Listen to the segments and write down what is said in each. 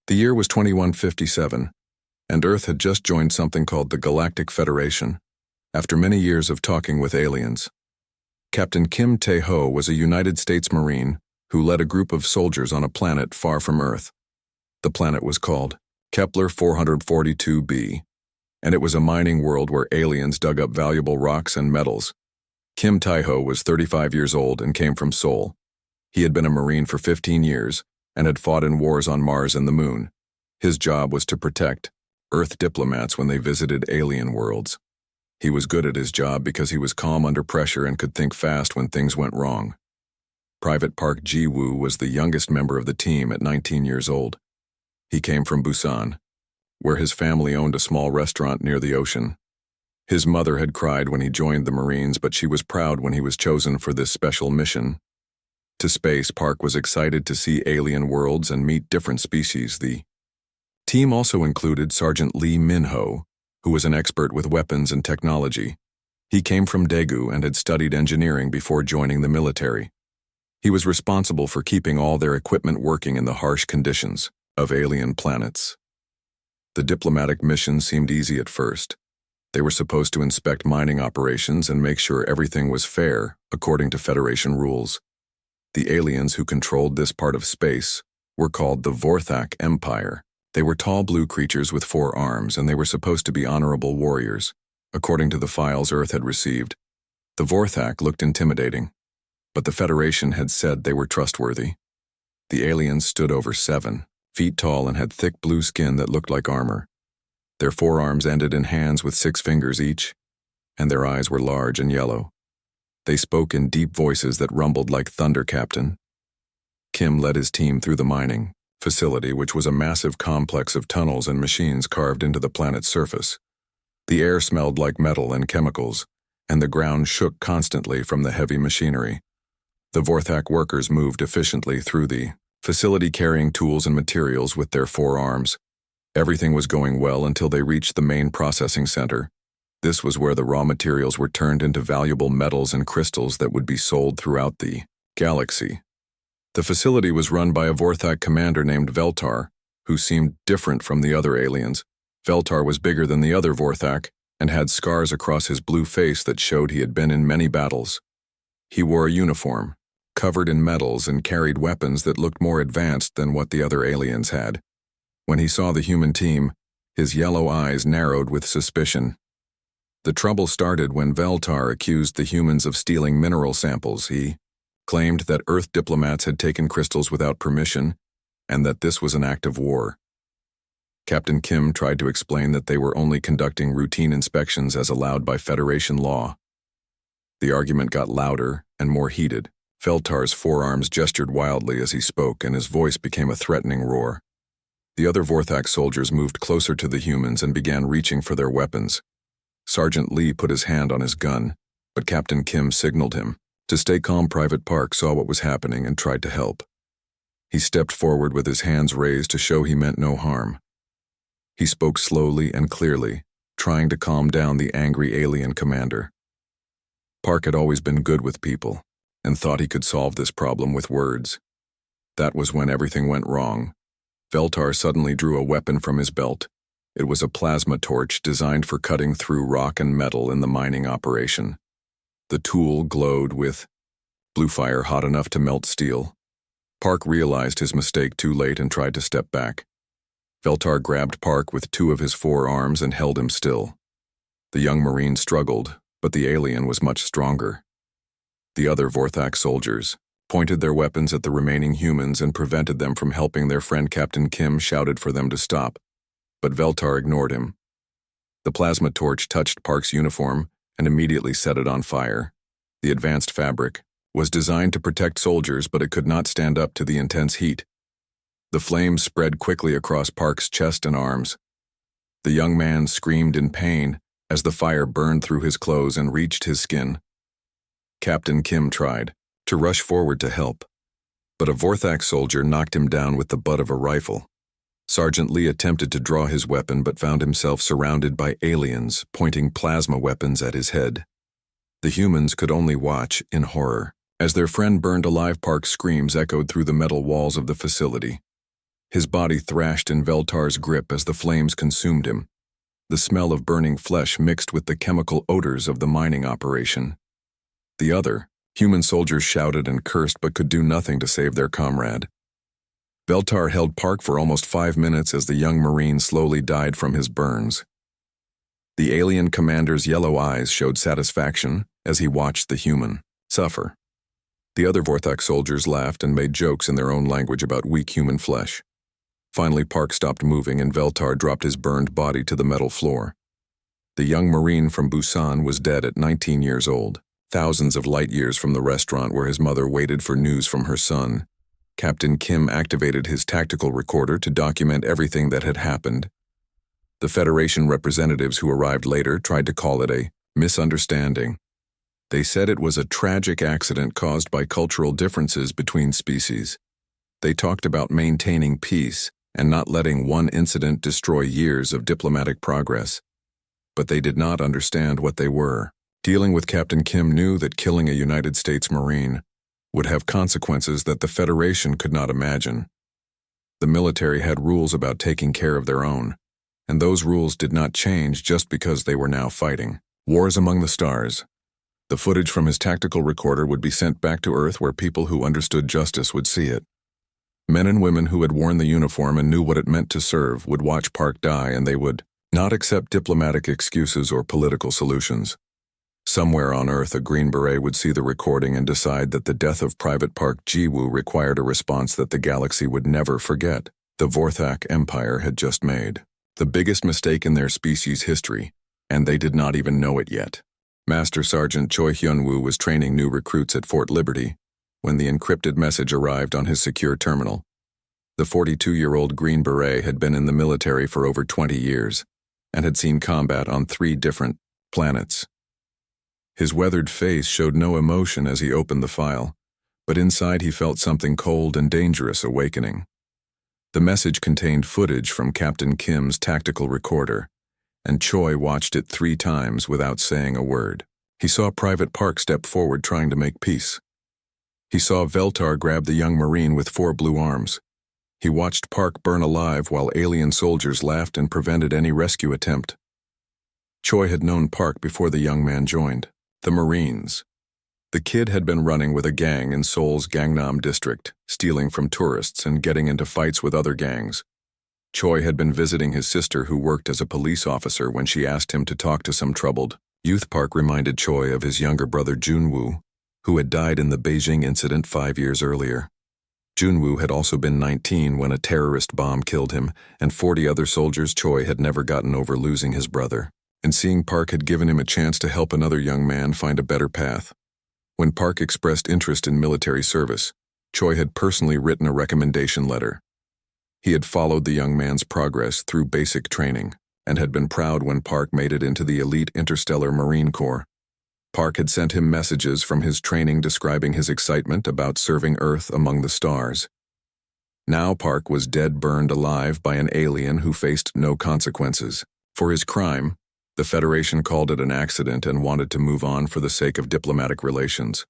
The year was 2157, and Earth had just joined something called the Galactic Federation. After many years of talking with aliens, Captain Kim Tae-ho was a United States Marine who led a group of soldiers on a planet far from Earth. The planet was called Kepler 442b, and it was a mining world where aliens dug up valuable rocks and metals. Kim Tae-ho was 35 years old and came from Seoul. He had been a Marine for 15 years and had fought in wars on Mars and the Moon. His job was to protect Earth diplomats when they visited alien worlds. He was good at his job because he was calm under pressure and could think fast when things went wrong. Private Park Ji-woo was the youngest member of the team at 19 years old. He came from Busan, where his family owned a small restaurant near the ocean. His mother had cried when he joined the Marines, but she was proud when he was chosen for this special mission. To space, Park was excited to see alien worlds and meet different species. The team also included Sergeant Lee Min-ho, who was an expert with weapons and technology. He came from Daegu and had studied engineering before joining the military. He was responsible for keeping all their equipment working in the harsh conditions of alien planets. The diplomatic mission seemed easy at first. They were supposed to inspect mining operations and make sure everything was fair according to Federation rules. The aliens who controlled this part of space were called the Vorthak Empire. They were tall blue creatures with 4 arms, and they were supposed to be honorable warriors. According to the files Earth had received, the Vorthak looked intimidating, but the Federation had said they were trustworthy. The aliens stood over 7 feet tall and had thick blue skin that looked like armor. Their forearms ended in hands with 6 fingers each, and their eyes were large and yellow. They spoke in deep voices that rumbled like thunder. Captain Kim led his team through the mining facility, which was a massive complex of tunnels and machines carved into the planet's surface. The air smelled like metal and chemicals, and the ground shook constantly from the heavy machinery. The Vorthak workers moved efficiently through the facility, carrying tools and materials with their 4 arms. Everything was going well until they reached the main processing center. This was where the raw materials were turned into valuable metals and crystals that would be sold throughout the galaxy. The facility was run by a Vorthak commander named Veltar, who seemed different from the other aliens. Veltar was bigger than the other Vorthak and had scars across his blue face that showed he had been in many battles. He wore a uniform, covered in metals, and carried weapons that looked more advanced than what the other aliens had. When he saw the human team, his yellow eyes narrowed with suspicion. The trouble started when Veltar accused the humans of stealing mineral samples. He claimed that Earth diplomats had taken crystals without permission, and that this was an act of war. Captain Kim tried to explain that they were only conducting routine inspections as allowed by Federation law. The argument got louder and more heated. Veltar's forearms gestured wildly as he spoke, and his voice became a threatening roar. The other Vorthak soldiers moved closer to the humans and began reaching for their weapons. Sergeant Lee put his hand on his gun, but Captain Kim signaled him to stay calm. Private Park saw what was happening and tried to help. He stepped forward with his hands raised to show he meant no harm. He spoke slowly and clearly, trying to calm down the angry alien commander. Park had always been good with people and thought he could solve this problem with words. That was when everything went wrong. Veltar suddenly drew a weapon from his belt. It was a plasma torch designed for cutting through rock and metal in the mining operation. The tool glowed with blue fire hot enough to melt steel. Park realized his mistake too late and tried to step back. Veltar grabbed Park with 2 of his 4 arms and held him still. The young Marine struggled, but the alien was much stronger. The other Vorthak soldiers pointed their weapons at the remaining humans and prevented them from helping their friend. Captain Kim shouted for them to stop, but Veltar ignored him. The plasma torch touched Park's uniform and immediately set it on fire. The advanced fabric was designed to protect soldiers, but it could not stand up to the intense heat. The flames spread quickly across Park's chest and arms. The young man screamed in pain as the fire burned through his clothes and reached his skin. Captain Kim tried to rush forward to help, but a Vorthak soldier knocked him down with the butt of a rifle. Sergeant Lee attempted to draw his weapon but found himself surrounded by aliens pointing plasma weapons at his head. The humans could only watch in horror as their friend burned alive. Park's screams echoed through the metal walls of the facility. His body thrashed in Veltar's grip as the flames consumed him. The smell of burning flesh mixed with the chemical odors of the mining operation. The other, human soldiers shouted and cursed but could do nothing to save their comrade. Veltar held Park for almost 5 minutes as the young Marine slowly died from his burns. The alien commander's yellow eyes showed satisfaction as he watched the human suffer. The other Vorthak soldiers laughed and made jokes in their own language about weak human flesh. Finally, Park stopped moving and Veltar dropped his burned body to the metal floor. The young Marine from Busan was dead at 19 years old, thousands of light years from the restaurant where his mother waited for news from her son. Captain Kim activated his tactical recorder to document everything that had happened. The Federation representatives who arrived later tried to call it a misunderstanding. They said it was a tragic accident caused by cultural differences between species. They talked about maintaining peace and not letting one incident destroy years of diplomatic progress. But they did not understand what they were. Dealing with Captain Kim knew that killing a United States Marine would have consequences that the Federation could not imagine. The military had rules about taking care of their own, and those rules did not change just because they were now fighting. Wars among the stars. The footage from his tactical recorder would be sent back to Earth where people who understood justice would see it. Men and women who had worn the uniform and knew what it meant to serve would watch Park die, and they would not accept diplomatic excuses or political solutions. Somewhere on Earth, a Green Beret would see the recording and decide that the death of Private Park Ji-woo required a response that the galaxy would never forget. The Vorthak Empire had just made the biggest mistake in their species' history, and they did not even know it yet. Master Sergeant Choi Hyun-woo was training new recruits at Fort Liberty when the encrypted message arrived on his secure terminal. The 42-year-old Green Beret had been in the military for over 20 years and had seen combat on 3 different planets. His weathered face showed no emotion as he opened the file, but inside he felt something cold and dangerous awakening. The message contained footage from Captain Kim's tactical recorder, and Choi watched it 3 times without saying a word. He saw Private Park step forward trying to make peace. He saw Veltar grab the young Marine with 4 blue arms. He watched Park burn alive while alien soldiers laughed and prevented any rescue attempt. Choi had known Park before the young man joined. The Marines. The kid had been running with a gang in Seoul's Gangnam district, stealing from tourists and getting into fights with other gangs. Choi had been visiting his sister who worked as a police officer when she asked him to talk to some troubled youth. Park reminded Choi of his younger brother Junwoo, who had died in the Beijing incident 5 years earlier. Junwoo had also been 19 when a terrorist bomb killed him, and 40 other soldiers. Choi had never gotten over losing his brother, and seeing Park had given him a chance to help another young man find a better path. When Park expressed interest in military service, Choi had personally written a recommendation letter. He had followed the young man's progress through basic training and had been proud when Park made it into the elite interstellar Marine Corps. Park had sent him messages from his training describing his excitement about serving Earth among the stars. Now Park was dead, burned alive by an alien who faced no consequences. For his crime, the Federation called it an accident and wanted to move on for the sake of diplomatic relations.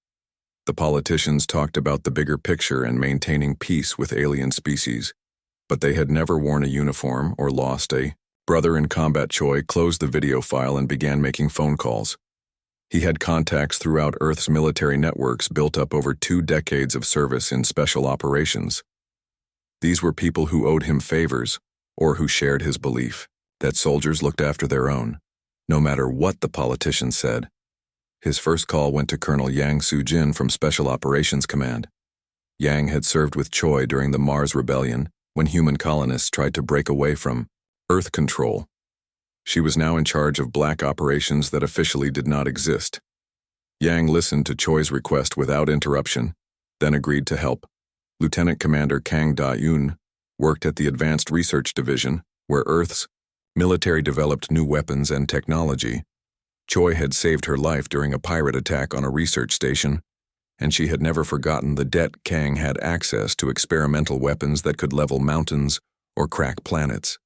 The politicians talked about the bigger picture and maintaining peace with alien species, but they had never worn a uniform or lost a brother in combat. Choi closed the video file and began making phone calls. He had contacts throughout Earth's military networks built up over 2 decades of service in special operations. These were people who owed him favors, or who shared his belief that soldiers looked after their own, no matter what the politicians said. His first call went to Colonel Yang Soo-jin from Special Operations Command. Yang had served with Choi during the Mars Rebellion when human colonists tried to break away from Earth control. She was now in charge of black operations that officially did not exist. Yang listened to Choi's request without interruption, then agreed to help. Lieutenant Commander Kang Da-yoon worked at the Advanced Research Division, where Earth's military developed new weapons and technology. Choi had saved her life during a pirate attack on a research station, and she had never forgotten the debt. Kang had access to experimental weapons that could level mountains or crack planets.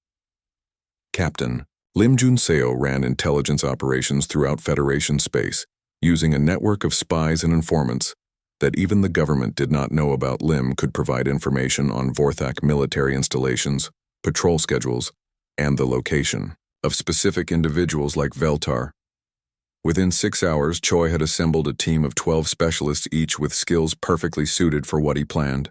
Captain Lim Jun-seo ran intelligence operations throughout Federation space, using a network of spies and informants. that even the government did not know about Lim could provide information on Vorthak military installations, patrol schedules, and the location of specific individuals like Veltar. Within 6 hours, Choi had assembled a team of 12 specialists, each with skills perfectly suited for what he planned.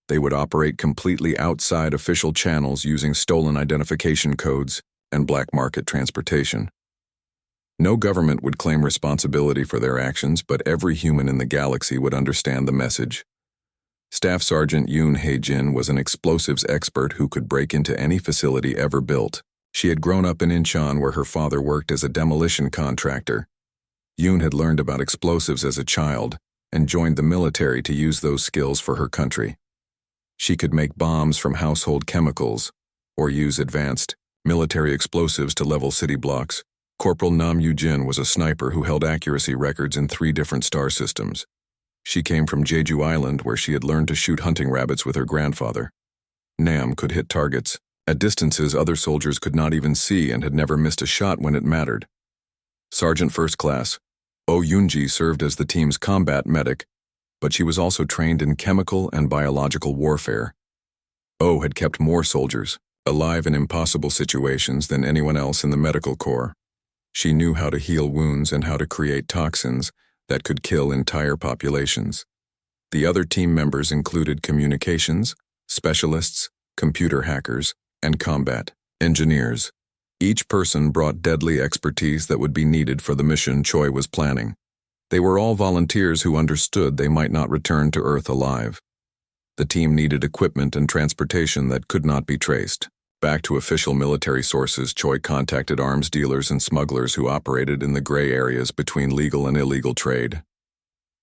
They would operate completely outside official channels using stolen identification codes and black market transportation. No government would claim responsibility for their actions, but every human in the galaxy would understand the message. Staff Sergeant Yoon Hae-jin was an explosives expert who could break into any facility ever built. She had grown up in Incheon, where her father worked as a demolition contractor. Yoon had learned about explosives as a child and joined the military to use those skills for her country. She could make bombs from household chemicals or use advanced military explosives to level city blocks. Corporal Nam Yoo-jin was a sniper who held accuracy records in 3 different star systems. She came from Jeju Island, where she had learned to shoot hunting rabbits with her grandfather. Nam could hit targets at distances other soldiers could not even see and had never missed a shot when it mattered. Sergeant First Class Oh Yoonji served as the team's combat medic, but she was also trained in chemical and biological warfare. Oh had kept more soldiers alive in impossible situations than anyone else in the medical corps. She knew how to heal wounds and how to create toxins that could kill entire populations. The other team members included communications, specialists, computer hackers, and combat engineers. Each person brought deadly expertise that would be needed for the mission Choi was planning. They were all volunteers who understood they might not return to Earth alive. The team needed equipment and transportation that could not be traced. Back to official military sources, Choi contacted arms dealers and smugglers who operated in the gray areas between legal and illegal trade.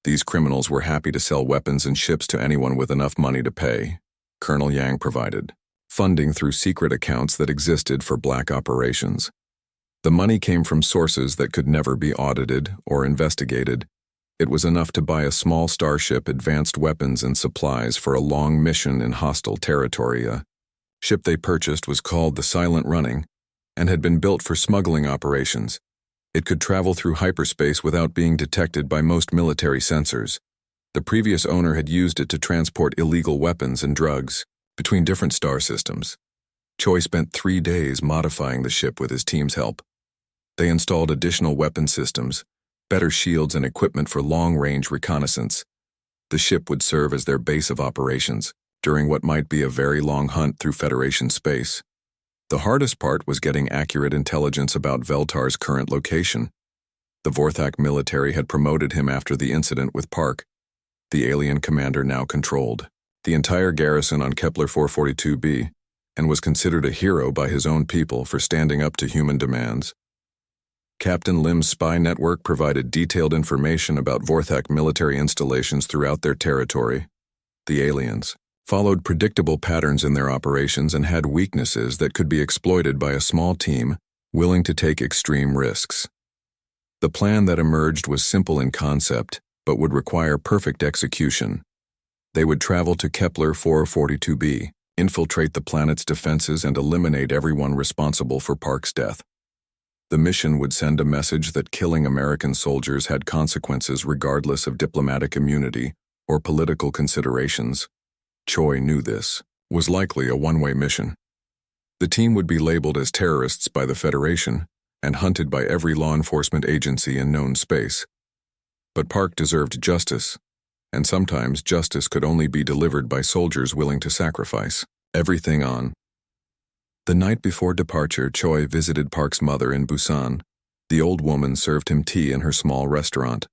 These criminals were happy to sell weapons and ships to anyone with enough money to pay. Colonel Yang provided funding through secret accounts that existed for black operations. The money came from sources that could never be audited or investigated. It was enough to buy a small starship, advanced weapons and supplies for a long mission in hostile territory. A ship they purchased was called the Silent Running and had been built for smuggling operations. It could travel through hyperspace without being detected by most military sensors. The previous owner had used it to transport illegal weapons and drugs between different star systems. Choi spent 3 days modifying the ship with his team's help. They installed additional weapon systems, better shields and equipment for long-range reconnaissance. The ship would serve as their base of operations during what might be a very long hunt through Federation space. The hardest part was getting accurate intelligence about Veltar's current location. The Vorthak military had promoted him after the incident with Park. The alien commander now controlled the entire garrison on Kepler 442b and was considered a hero by his own people for standing up to human demands. Captain Lim's spy network provided detailed information about Vorthak military installations throughout their territory. The aliens followed predictable patterns in their operations and had weaknesses that could be exploited by a small team willing to take extreme risks. The plan that emerged was simple in concept, but would require perfect execution. They would travel to Kepler 442b, infiltrate the planet's defenses and eliminate everyone responsible for Park's death. The mission would send a message that killing American soldiers had consequences regardless of diplomatic immunity or political considerations. Choi knew this was likely a one-way mission. The team would be labeled as terrorists by the Federation and hunted by every law enforcement agency in known space. But Park deserved justice, and sometimes justice could only be delivered by soldiers willing to sacrifice everything on. The night before departure, Choi visited Park's mother in Busan. The old woman served him tea in her small restaurant.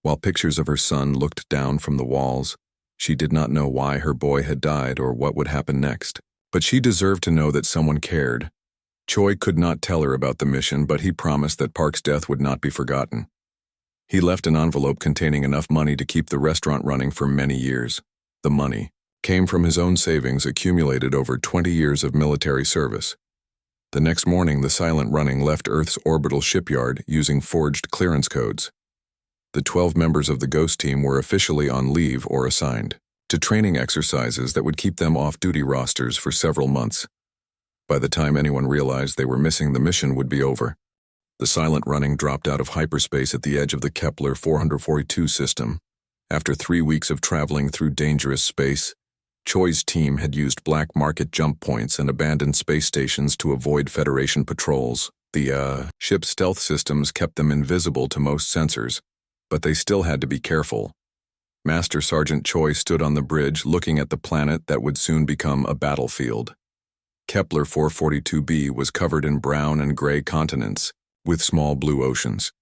While pictures of her son looked down from the walls, she did not know why her boy had died or what would happen next. But she deserved to know that someone cared. Choi could not tell her about the mission, but he promised that Park's death would not be forgotten. He left an envelope containing enough money to keep the restaurant running for many years. The money came from his own savings accumulated over 20 years of military service. The next morning, the Silent Running left Earth's orbital shipyard using forged clearance codes. The 12 members of the Ghost team were officially on leave or assigned to training exercises that would keep them off duty rosters for several months. By the time anyone realized they were missing, the mission would be over. The Silent Running dropped out of hyperspace at the edge of the Kepler 442 system After 3 weeks of traveling through dangerous space, Choi's team had used black market jump points and abandoned space stations to avoid Federation patrols. The ship's stealth systems kept them invisible to most sensors, but they still had to be careful. Master Sergeant Choi stood on the bridge looking at the planet that would soon become a battlefield. Kepler 442b was covered in brown and gray continents, with small blue oceans.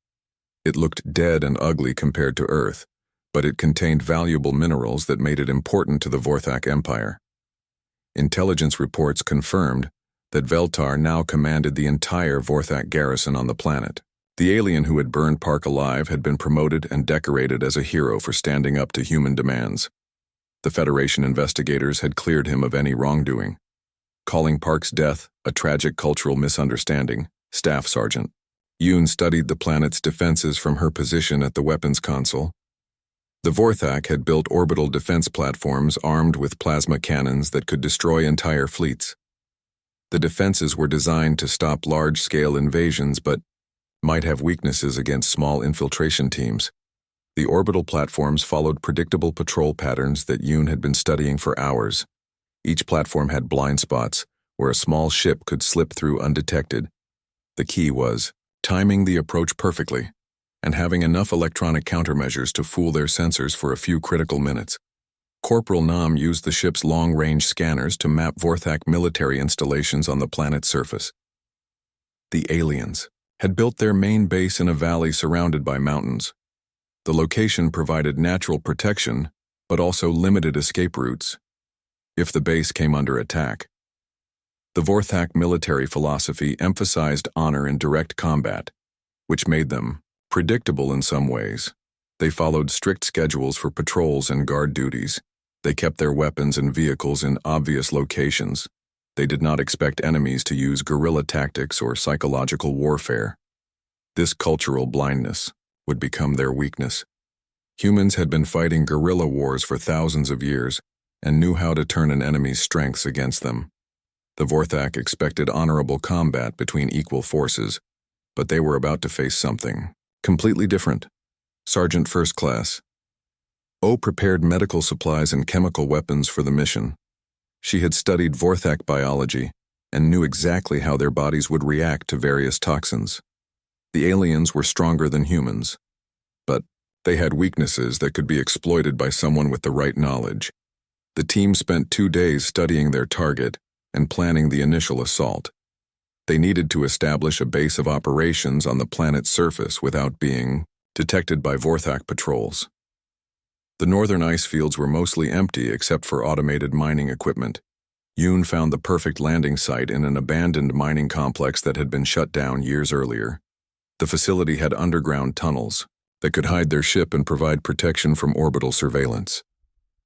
It looked dead and ugly compared to Earth, but it contained valuable minerals that made it important to the Vorthak Empire. Intelligence reports confirmed that Veltar now commanded the entire Vorthak garrison on the planet. The alien who had burned Park alive had been promoted and decorated as a hero for standing up to human demands. The Federation investigators had cleared him of any wrongdoing, calling Park's death a tragic cultural misunderstanding. Staff Sergeant Yoon studied the planet's defenses from her position at the weapons console. The Vorthak had built orbital defense platforms armed with plasma cannons that could destroy entire fleets. The defenses were designed to stop large-scale invasions but might have weaknesses against small infiltration teams. The orbital platforms followed predictable patrol patterns that Yoon had been studying for hours. Each platform had blind spots where a small ship could slip through undetected. The key was timing the approach perfectly and having enough electronic countermeasures to fool their sensors for a few critical minutes. Corporal Nam used the ship's long-range scanners to map Vorthak military installations on the planet's surface. The aliens had built their main base in a valley surrounded by mountains. The location provided natural protection, but also limited escape routes if the base came under attack. The Vorthak military philosophy emphasized honor in direct combat, which made them predictable in some ways. They followed strict schedules for patrols and guard duties. They kept their weapons and vehicles in obvious locations. They did not expect enemies to use guerrilla tactics or psychological warfare. This cultural blindness would become their weakness. Humans had been fighting guerrilla wars for thousands of years and knew how to turn an enemy's strengths against them. The Vorthak expected honorable combat between equal forces, but they were about to face something completely different. Sergeant First Class O prepared medical supplies and chemical weapons for the mission. She had studied Vorthak biology and knew exactly how their bodies would react to various toxins. The aliens were stronger than humans, but they had weaknesses that could be exploited by someone with the right knowledge. The team spent 2 days studying their target and planning the initial assault. They needed to establish a base of operations on the planet's surface without being detected by Vorthak patrols. The northern ice fields were mostly empty except for automated mining equipment. Yoon found the perfect landing site in an abandoned mining complex that had been shut down years earlier. The facility had underground tunnels that could hide their ship and provide protection from orbital surveillance.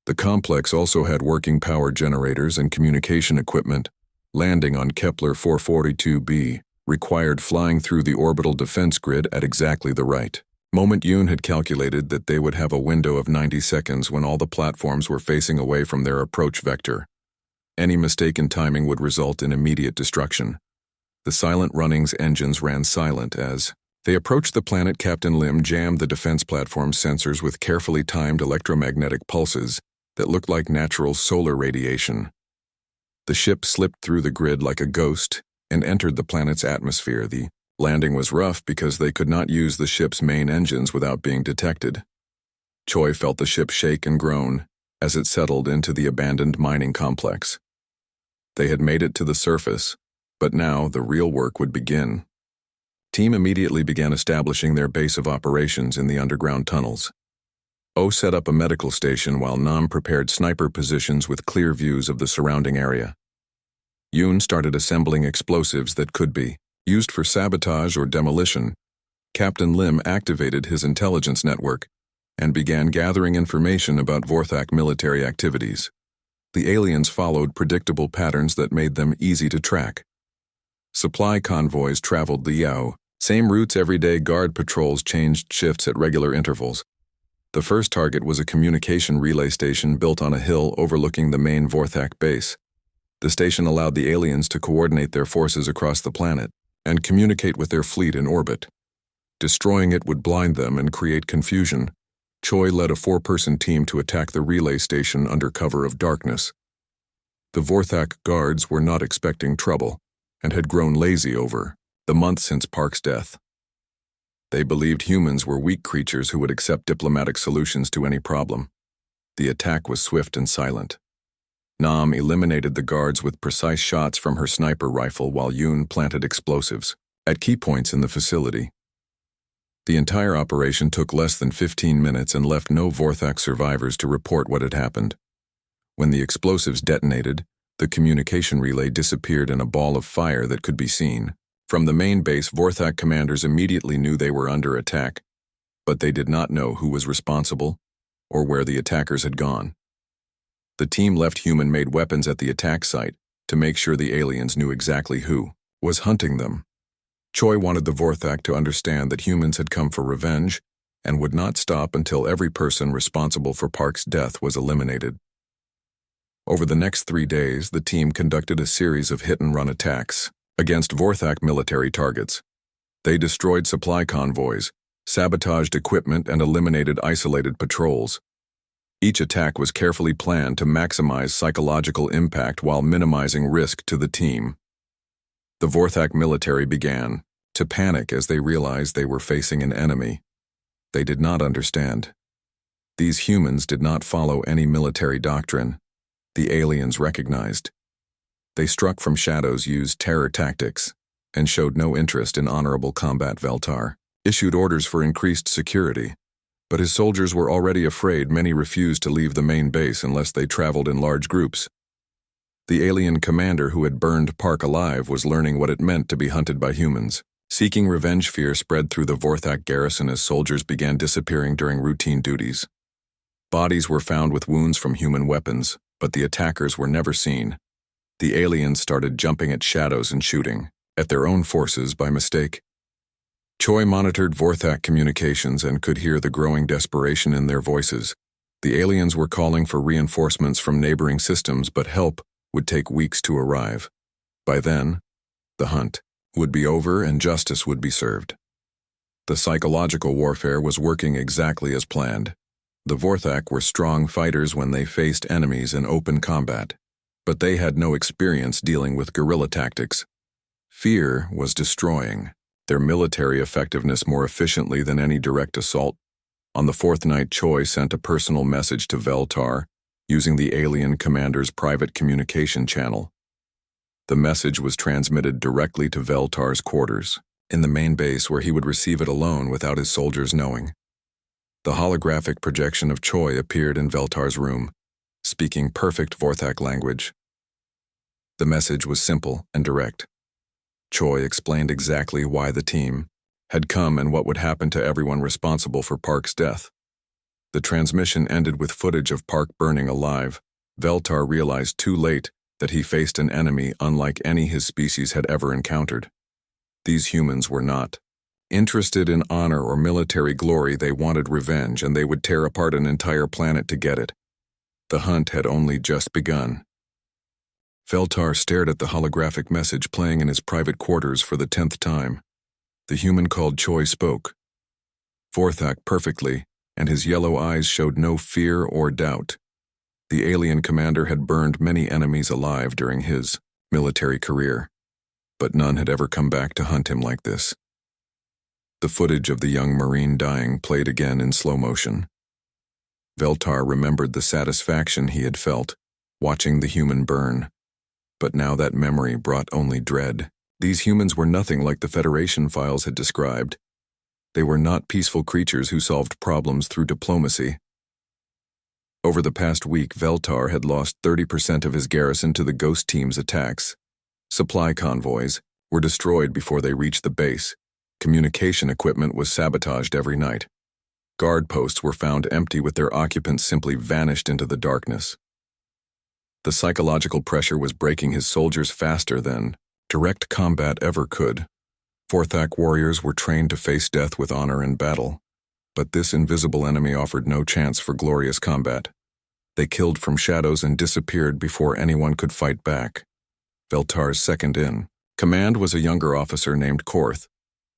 The complex also had working power generators and communication equipment. Landing on Kepler 442b required flying through the orbital defense grid at exactly the right moment. Yoon had calculated that they would have a window of 90 seconds when all the platforms were facing away from their approach vector. Any mistake in timing would result in immediate destruction. The Silent Running's engines ran silent as they approached the planet. Captain Lim jammed the defense platform's sensors with carefully timed electromagnetic pulses that looked like natural solar radiation. The ship slipped through the grid like a ghost and entered the planet's atmosphere. The landing was rough because they could not use the ship's main engines without being detected. Choi felt the ship shake and groan as it settled into the abandoned mining complex. They had made it to the surface, but now the real work would begin. Team immediately began establishing their base of operations in the underground tunnels. O set up a medical station while Nam prepared sniper positions with clear views of the surrounding area. Yoon started assembling explosives that could be used for sabotage or demolition. Captain Lim activated his intelligence network and began gathering information about Vorthak military activities. The aliens followed predictable patterns that made them easy to track. Supply convoys traveled the same routes every day. Guard patrols changed shifts at regular intervals. The first target was a communication relay station built on a hill overlooking the main Vorthak base. The station allowed the aliens to coordinate their forces across the planet and communicate with their fleet in orbit. Destroying it would blind them and create confusion. Choi led a 4-person team to attack the relay station under cover of darkness. The Vorthak guards were not expecting trouble and had grown lazy over the month since Park's death. They believed humans were weak creatures who would accept diplomatic solutions to any problem. The attack was swift and silent. Nam eliminated the guards with precise shots from her sniper rifle while Yoon planted explosives at key points in the facility. The entire operation took less than 15 minutes and left no Vorthak survivors to report what had happened. When the explosives detonated, the communication relay disappeared in a ball of fire that could be seen. From the main base, Vorthak commanders immediately knew they were under attack, but they did not know who was responsible or where the attackers had gone. The team left human-made weapons at the attack site to make sure the aliens knew exactly who was hunting them. Choi wanted the Vorthak to understand that humans had come for revenge and would not stop until every person responsible for Park's death was eliminated. Over the next 3 days, the team conducted a series of hit-and-run attacks against Vorthak military targets. They destroyed supply convoys, sabotaged equipment, and eliminated isolated patrols. Each attack was carefully planned to maximize psychological impact while minimizing risk to the team. The Vorthak military began to panic as they realized they were facing an enemy they did not understand. These humans did not follow any military doctrine the aliens recognized. They struck from shadows, used terror tactics, and showed no interest in honorable combat. Veltar issued orders for increased security, but his soldiers were already afraid. Many refused to leave the main base unless they traveled in large groups. The alien commander who had burned Park alive was learning what it meant to be hunted by humans. Seeking revenge, fear spread through the Vorthak garrison as soldiers began disappearing during routine duties. Bodies were found with wounds from human weapons, but the attackers were never seen. The aliens started jumping at shadows and shooting at their own forces by mistake. Choi monitored Vorthak communications and could hear the growing desperation in their voices. The aliens were calling for reinforcements from neighboring systems, but help would take weeks to arrive. By then, the hunt would be over and justice would be served. The psychological warfare was working exactly as planned. The Vorthak were strong fighters when they faced enemies in open combat, but they had no experience dealing with guerrilla tactics. Fear was destroying their military effectiveness more efficiently than any direct assault. On the 4th night, Choi sent a personal message to Veltar using the alien commander's private communication channel. The message was transmitted directly to Veltar's quarters in the main base, where he would receive it alone without his soldiers knowing. The holographic projection of Choi appeared in Veltar's room, speaking perfect Vorthak language. The message was simple and direct. Choi explained exactly why the team had come and what would happen to everyone responsible for Park's death. The transmission ended with footage of Park burning alive. Veltar realized too late that he faced an enemy unlike any his species had ever encountered. These humans were not interested in honor or military glory. They wanted revenge, and they would tear apart an entire planet to get it. The hunt had only just begun. Veltar stared at the holographic message playing in his private quarters for the 10th time. The human called Choi spoke Vorthak perfectly, and his yellow eyes showed no fear or doubt. The alien commander had burned many enemies alive during his military career, but none had ever come back to hunt him like this. The footage of the young Marine dying played again in slow motion. Veltar remembered the satisfaction he had felt watching the human burn, but now that memory brought only dread. These humans were nothing like the Federation files had described. They were not peaceful creatures who solved problems through diplomacy. Over the past week, Veltar had lost 30% of his garrison to the Ghost Team's attacks. Supply convoys were destroyed before they reached the base. Communication equipment was sabotaged every night. Guard posts were found empty with their occupants simply vanished into the darkness. The psychological pressure was breaking his soldiers faster than direct combat ever could. Vorthak warriors were trained to face death with honor in battle, but this invisible enemy offered no chance for glorious combat. They killed from shadows and disappeared before anyone could fight back. Veltar's second in command was a younger officer named Korth,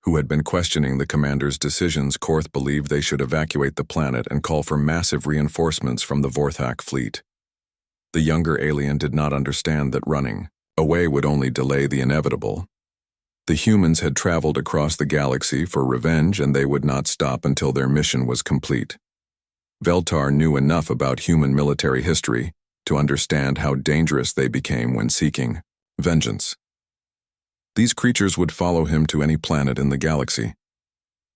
who had been questioning the commander's decisions. Korth believed they should evacuate the planet and call for massive reinforcements from the Vorthak fleet. The younger alien did not understand that running away would only delay the inevitable. The humans had traveled across the galaxy for revenge, and they would not stop until their mission was complete. Veltar knew enough about human military history to understand how dangerous they became when seeking vengeance. These creatures would follow him to any planet in the galaxy.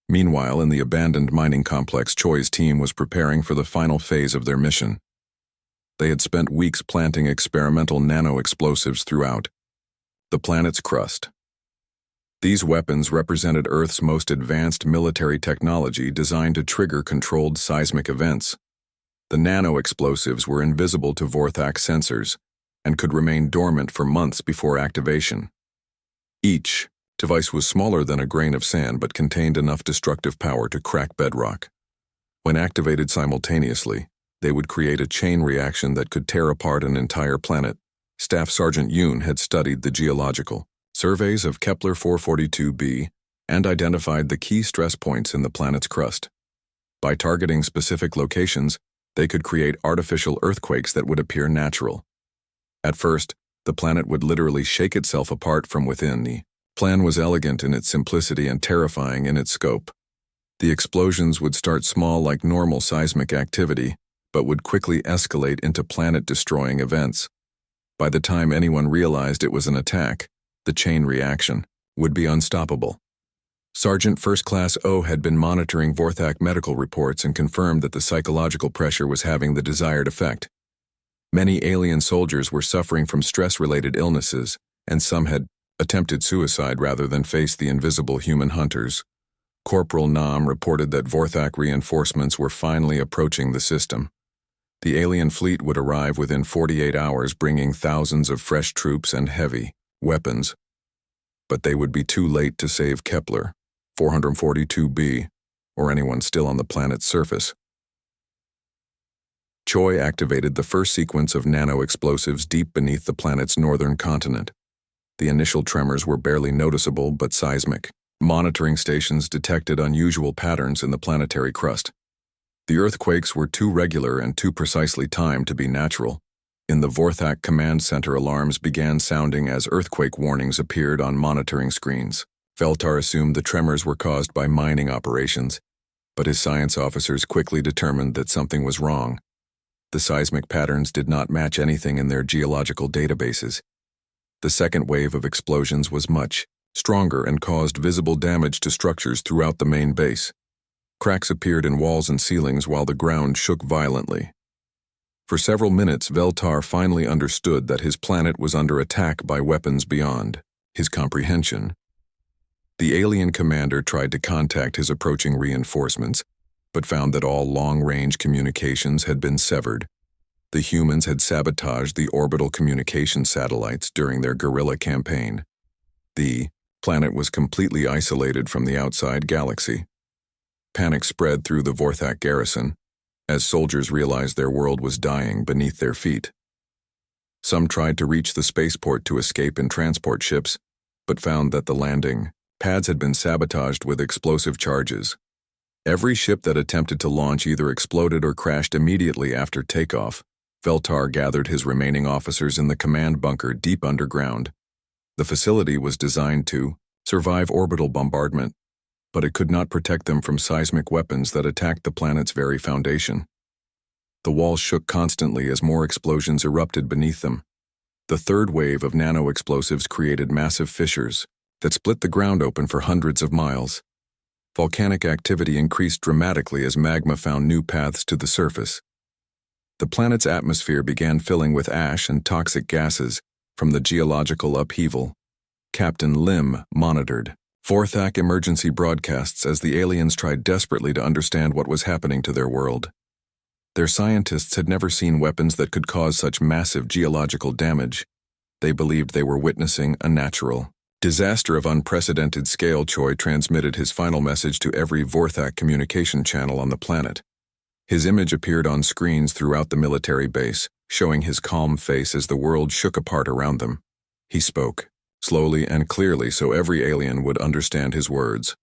Meanwhile, in the abandoned mining complex, Choi's team was preparing for the final phase of their mission. They had spent weeks planting experimental nano-explosives throughout the planet's crust. These weapons represented Earth's most advanced military technology designed to trigger controlled seismic events. The nano-explosives were invisible to Vorthak sensors and could remain dormant for months before activation. Each device was smaller than a grain of sand but contained enough destructive power to crack bedrock. When activated simultaneously, they would create a chain reaction that could tear apart an entire planet. Staff Sergeant Yoon had studied the geological surveys of Kepler 442b and identified the key stress points in the planet's crust. By targeting specific locations, they could create artificial earthquakes that would appear natural. At first, the planet would literally shake itself apart from within. The plan was elegant in its simplicity and terrifying in its scope. The explosions would start small like normal seismic activity, but would quickly escalate into planet-destroying events. By the time anyone realized it was an attack, the chain reaction would be unstoppable. Sergeant First Class O had been monitoring Vorthak medical reports and confirmed that the psychological pressure was having the desired effect. Many alien soldiers were suffering from stress-related illnesses, and some had attempted suicide rather than face the invisible human hunters. Corporal Nam reported that Vorthak reinforcements were finally approaching the system. The alien fleet would arrive within 48 hours, bringing thousands of fresh troops and heavy weapons. But they would be too late to save Kepler 442b, or anyone still on the planet's surface. Choi activated the first sequence of nano-explosives deep beneath the planet's northern continent. The initial tremors were barely noticeable but seismic. Monitoring stations detected unusual patterns in the planetary crust. The earthquakes were too regular and too precisely timed to be natural. In the Vorthak command center, alarms began sounding as earthquake warnings appeared on monitoring screens. Veltar assumed the tremors were caused by mining operations, but his science officers quickly determined that something was wrong. The seismic patterns did not match anything in their geological databases. The second wave of explosions was much stronger and caused visible damage to structures throughout the main base. Cracks appeared in walls and ceilings while the ground shook violently. For several minutes, Veltar finally understood that his planet was under attack by weapons beyond his comprehension. The alien commander tried to contact his approaching reinforcements, but found that all long-range communications had been severed. The humans had sabotaged the orbital communication satellites during their guerrilla campaign. The planet was completely isolated from the outside galaxy. Panic spread through the Vorthak garrison, as soldiers realized their world was dying beneath their feet. Some tried to reach the spaceport to escape in transport ships, but found that the landing pads had been sabotaged with explosive charges. Every ship that attempted to launch either exploded or crashed immediately after takeoff. Veltar gathered his remaining officers in the command bunker deep underground. The facility was designed to survive orbital bombardment, but it could not protect them from seismic weapons that attacked the planet's very foundation. The walls shook constantly as more explosions erupted beneath them. The third wave of nano-explosives created massive fissures that split the ground open for hundreds of miles. Volcanic activity increased dramatically as magma found new paths to the surface. The planet's atmosphere began filling with ash and toxic gases from the geological upheaval. Captain Lim monitored Vorthak emergency broadcasts as the aliens tried desperately to understand what was happening to their world. Their scientists had never seen weapons that could cause such massive geological damage. They believed they were witnessing a natural disaster of unprecedented scale. Choi transmitted his final message to every Vorthak communication channel on the planet. His image appeared on screens throughout the military base, showing his calm face as the world shook apart around them. He spoke slowly and clearly so every alien would understand his words.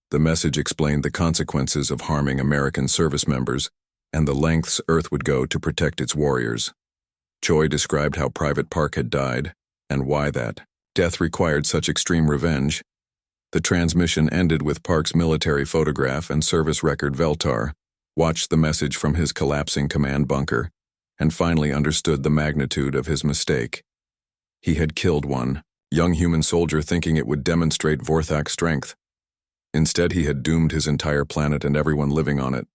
The message explained the consequences of harming American service members and the lengths Earth would go to protect its warriors. Choi described how Private Park had died, and why that death required such extreme revenge. The transmission ended with Park's military photograph and service record. Veltar watched the message from his collapsing command bunker, and finally understood the magnitude of his mistake. He had killed one young human soldier thinking it would demonstrate Vorthak's strength. Instead, he had doomed his entire planet and everyone living on it.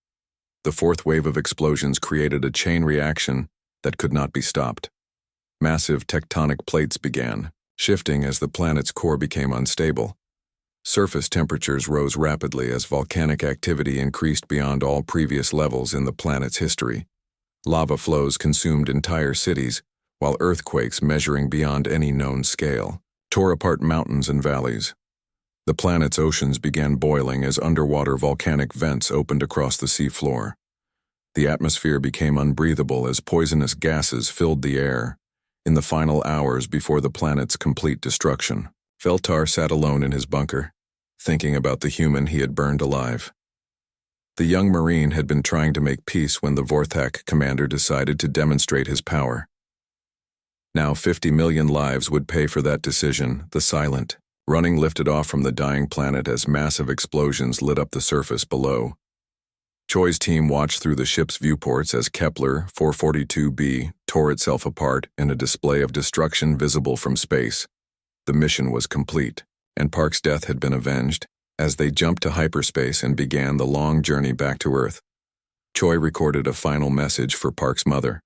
The fourth wave of explosions created a chain reaction that could not be stopped. Massive tectonic plates began shifting as the planet's core became unstable. Surface temperatures rose rapidly as volcanic activity increased beyond all previous levels in the planet's history. Lava flows consumed entire cities, while earthquakes measuring beyond any known scale tore apart mountains and valleys. The planet's oceans began boiling as underwater volcanic vents opened across the seafloor. The atmosphere became unbreathable as poisonous gases filled the air. In the final hours before the planet's complete destruction, Veltar sat alone in his bunker, thinking about the human he had burned alive. The young Marine had been trying to make peace when the Vorthak commander decided to demonstrate his power. Now 50 million lives would pay for that decision. The silent running lifted off from the dying planet as massive explosions lit up the surface below. Choi's team watched through the ship's viewports as Kepler 442b tore itself apart in a display of destruction visible from space. The mission was complete, and Park's death had been avenged. As they jumped to hyperspace and began the long journey back to Earth, Choi recorded a final message for Park's mother.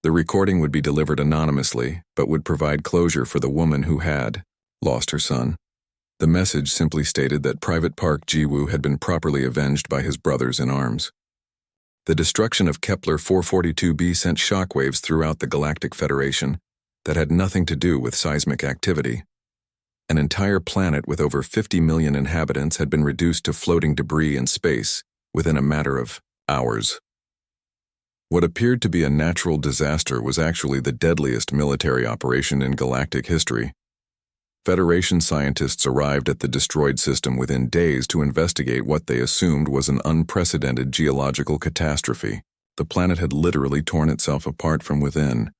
The recording would be delivered anonymously, but would provide closure for the woman who had lost her son. The message simply stated that Private Park Ji-woo had been properly avenged by his brothers in arms. The destruction of Kepler 442b sent shockwaves throughout the Galactic Federation that had nothing to do with seismic activity. An entire planet with over 50 million inhabitants had been reduced to floating debris in space within a matter of hours. What appeared to be a natural disaster was actually the deadliest military operation in galactic history. Federation scientists arrived at the destroyed system within days to investigate what they assumed was an unprecedented geological catastrophe. The planet had literally torn itself apart from within,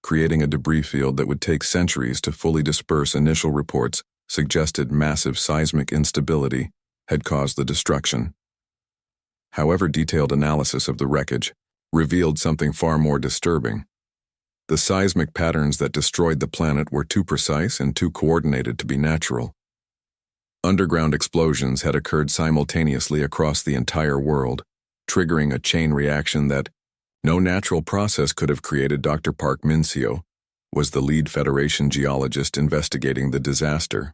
creating a debris field that would take centuries to fully disperse. Initial reports suggested massive seismic instability had caused the destruction. However, detailed analysis of the wreckage revealed something far more disturbing. The seismic patterns that destroyed the planet were too precise and too coordinated to be natural. Underground explosions had occurred simultaneously across the entire world, triggering a chain reaction that no natural process could have created. Dr. Park Min-seo was the lead Federation geologist investigating the disaster.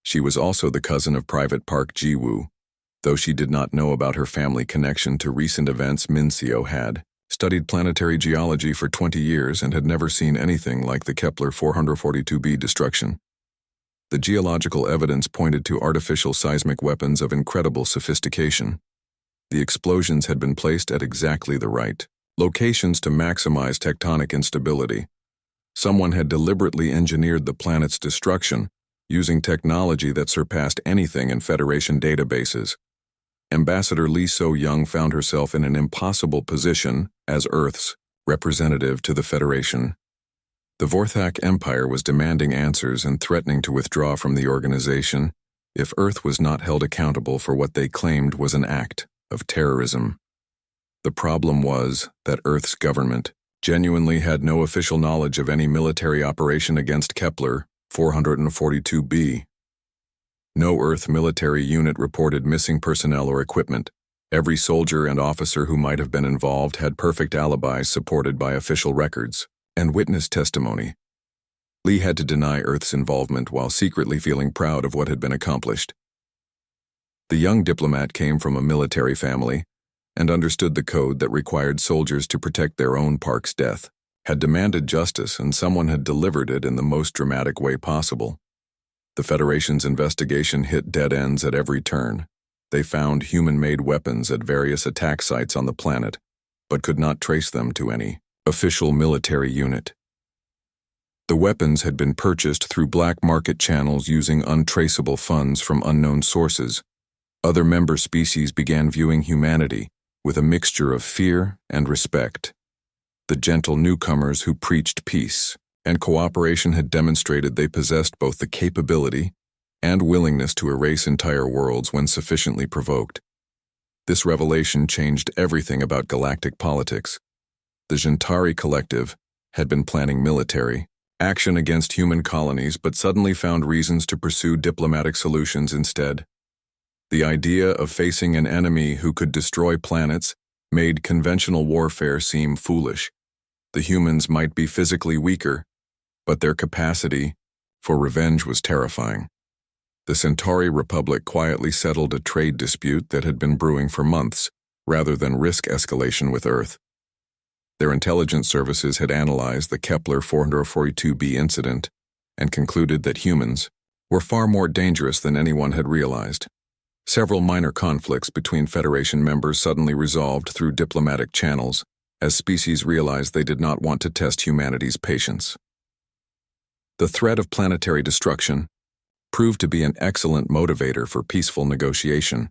She was also the cousin of Private Park Ji-woo. Though she did not know about her family connection to recent events, Min-seo had studied planetary geology for 20 years and had never seen anything like the Kepler 442b destruction. The geological evidence pointed to artificial seismic weapons of incredible sophistication. The explosions had been placed at exactly the right locations to maximize tectonic instability. Someone had deliberately engineered the planet's destruction using technology that surpassed anything in Federation databases. Ambassador Lee So-young found herself in an impossible position as Earth's representative to the Federation. The Vorthak Empire was demanding answers and threatening to withdraw from the organization if Earth was not held accountable for what they claimed was an act of terrorism. The problem was that Earth's government genuinely had no official knowledge of any military operation against Kepler 442b. No Earth military unit reported missing personnel or equipment. Every soldier and officer who might have been involved had perfect alibis supported by official records and witness testimony. Lee had to deny Earth's involvement while secretly feeling proud of what had been accomplished. The young diplomat came from a military family and understood the code that required soldiers to protect their own Park's death, had demanded justice, and someone had delivered it in the most dramatic way possible. The Federation's investigation hit dead ends at every turn. They found human-made weapons at various attack sites on the planet, but could not trace them to any official military unit. The weapons had been purchased through black market channels using untraceable funds from unknown sources. Other member species began viewing humanity with a mixture of fear and respect. The gentle newcomers who preached peace and cooperation had demonstrated they possessed both the capability and willingness to erase entire worlds when sufficiently provoked. This revelation changed everything about galactic politics. The Gentari Collective had been planning military action against human colonies but suddenly found reasons to pursue diplomatic solutions instead. The idea of facing an enemy who could destroy planets made conventional warfare seem foolish. The humans might be physically weaker, but their capacity for revenge was terrifying. The Centauri Republic quietly settled a trade dispute that had been brewing for months, rather than risk escalation with Earth. Their intelligence services had analyzed the Kepler 442b incident and concluded that humans were far more dangerous than anyone had realized. Several minor conflicts between Federation members suddenly resolved through diplomatic channels as species realized they did not want to test humanity's patience. The threat of planetary destruction proved to be an excellent motivator for peaceful negotiation.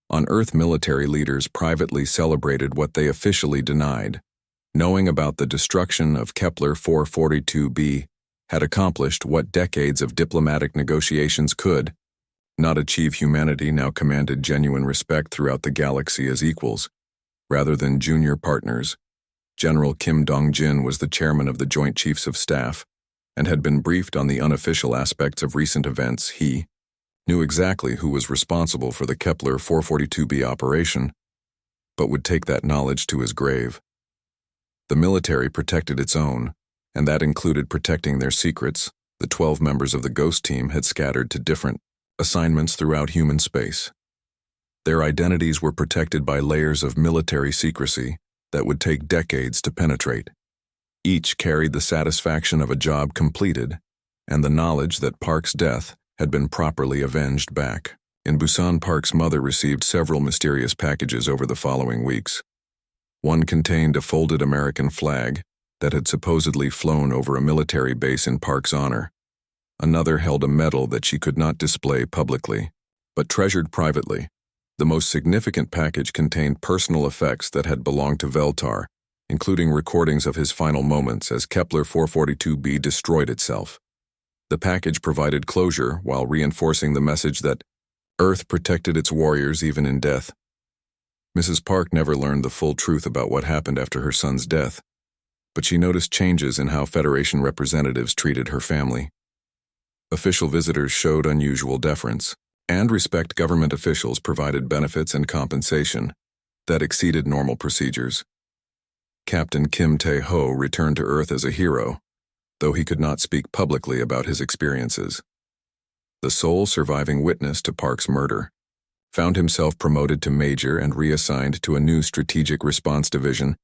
On Earth, military leaders privately celebrated what they officially denied. Knowing about the destruction of Kepler 442b had accomplished what decades of diplomatic negotiations could not achieve. Humanity now commanded genuine respect throughout the galaxy as equals, rather than junior partners. General Kim Dong-jin was the chairman of the Joint Chiefs of Staff and had been briefed on the unofficial aspects of recent events. He knew exactly who was responsible for the Kepler 442b operation, but would take that knowledge to his grave. The military protected its own, and that included protecting their secrets. The 12 members of the Ghost Team had scattered to different assignments throughout human space. Their identities were protected by layers of military secrecy that would take decades to penetrate. Each carried the satisfaction of a job completed and the knowledge that Park's death had been properly avenged back. In Busan, Park's mother received several mysterious packages over the following weeks. One contained a folded American flag that had supposedly flown over a military base in Park's honor. Another held a medal that she could not display publicly, but treasured privately. The most significant package contained personal effects that had belonged to Veltar, including recordings of his final moments as Kepler 442b destroyed itself. The package provided closure while reinforcing the message that Earth protected its warriors even in death. Mrs. Park never learned the full truth about what happened after her son's death, but she noticed changes in how Federation representatives treated her family. Official visitors showed unusual deference, and respect. Government officials provided benefits and compensation that exceeded normal procedures. Captain Kim Tae-ho returned to Earth as a hero, though he could not speak publicly about his experiences. The sole surviving witness to Park's murder found himself promoted to major and reassigned to a new strategic response division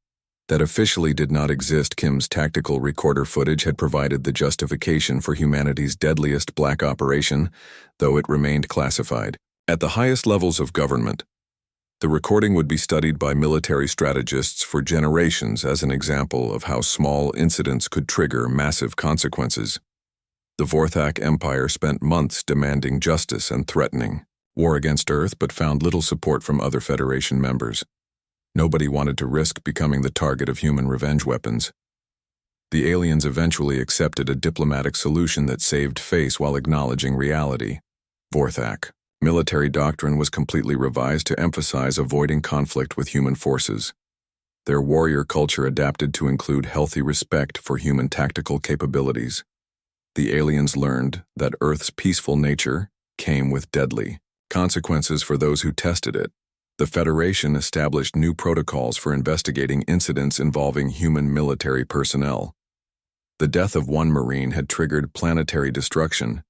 that officially did not exist. Kim's tactical recorder footage had provided the justification for humanity's deadliest black operation, though it remained classified. At the highest levels of government, the recording would be studied by military strategists for generations as an example of how small incidents could trigger massive consequences. The Vorthak Empire spent months demanding justice and threatening war against Earth, but found little support from other Federation members. Nobody wanted to risk becoming the target of human revenge weapons. The aliens eventually accepted a diplomatic solution that saved face while acknowledging reality. Vorthak military doctrine was completely revised to emphasize avoiding conflict with human forces. Their warrior culture adapted to include healthy respect for human tactical capabilities. The aliens learned that Earth's peaceful nature came with deadly consequences for those who tested it. The Federation established new protocols for investigating incidents involving human military personnel. The death of one Marine had triggered planetary destruction,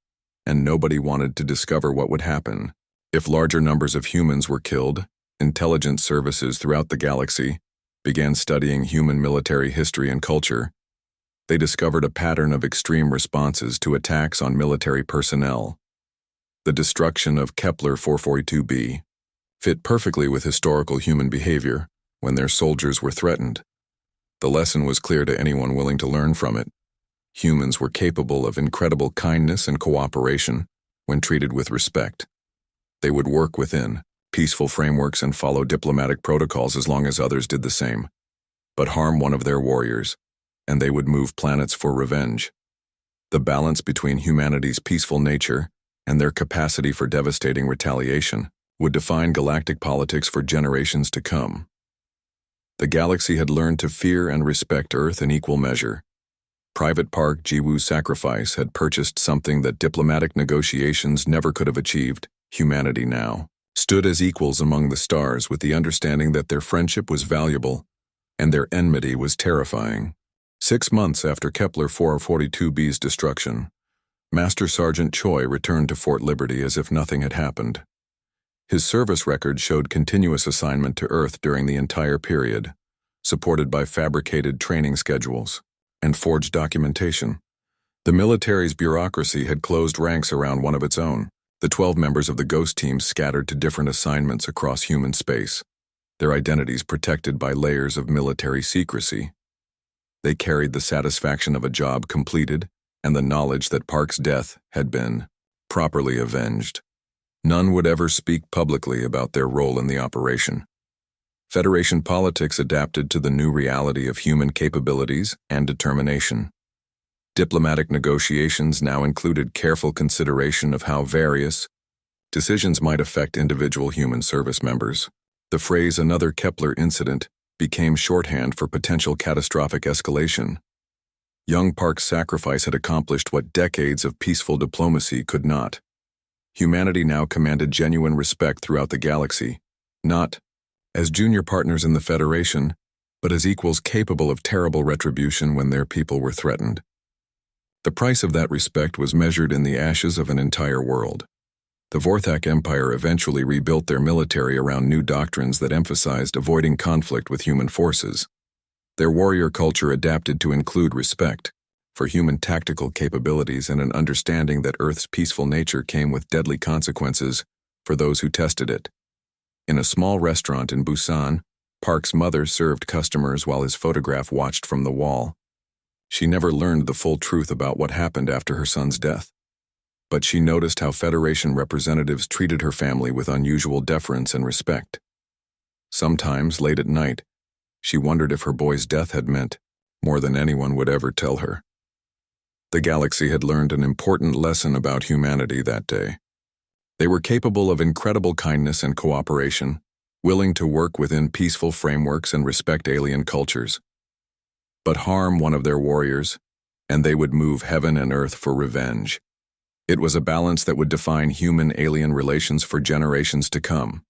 and nobody wanted to discover what would happen if larger numbers of humans were killed. Intelligence services throughout the galaxy began studying human military history and culture. They discovered a pattern of extreme responses to attacks on military personnel. The destruction of Kepler 442b fit perfectly with historical human behavior when their soldiers were threatened. The lesson was clear to anyone willing to learn from it. Humans were capable of incredible kindness and cooperation when treated with respect. They would work within peaceful frameworks and follow diplomatic protocols as long as others did the same, but harm one of their warriors, and they would move planets for revenge. The balance between humanity's peaceful nature and their capacity for devastating retaliation would define galactic politics for generations to come. The galaxy had learned to fear and respect Earth in equal measure. Private Park Jiwoo's sacrifice had purchased something that diplomatic negotiations never could have achieved. Humanity now stood as equals among the stars with the understanding that their friendship was valuable and their enmity was terrifying. 6 months after Kepler 442b's destruction, Master Sergeant Choi returned to Fort Liberty as if nothing had happened. His service record showed continuous assignment to Earth during the entire period, supported by fabricated training schedules and forged documentation. The military's bureaucracy had closed ranks around one of its own, the 12 members of the Ghost Team scattered to different assignments across human space, their identities protected by layers of military secrecy. They carried the satisfaction of a job completed and the knowledge that Park's death had been properly avenged. None would ever speak publicly about their role in the operation. Federation politics adapted to the new reality of human capabilities and determination. Diplomatic negotiations now included careful consideration of how various decisions might affect individual human service members. The phrase "another Kepler incident" became shorthand for potential catastrophic escalation. Young Park's sacrifice had accomplished what decades of peaceful diplomacy could not. Humanity now commanded genuine respect throughout the galaxy, not as junior partners in the Federation, but as equals capable of terrible retribution when their people were threatened. The price of that respect was measured in the ashes of an entire world. The Vorthak Empire eventually rebuilt their military around new doctrines that emphasized avoiding conflict with human forces. Their warrior culture adapted to include respect for human tactical capabilities and an understanding that Earth's peaceful nature came with deadly consequences for those who tested it. In a small restaurant in Busan, Park's mother served customers while his photograph watched from the wall. She never learned the full truth about what happened after her son's death, but she noticed how Federation representatives treated her family with unusual deference and respect. Sometimes, late at night, she wondered if her boy's death had meant more than anyone would ever tell her. The galaxy had learned an important lesson about humanity that day. They were capable of incredible kindness and cooperation, willing to work within peaceful frameworks and respect alien cultures. But harm one of their warriors, and they would move heaven and earth for revenge. It was a balance that would define human-alien relations for generations to come.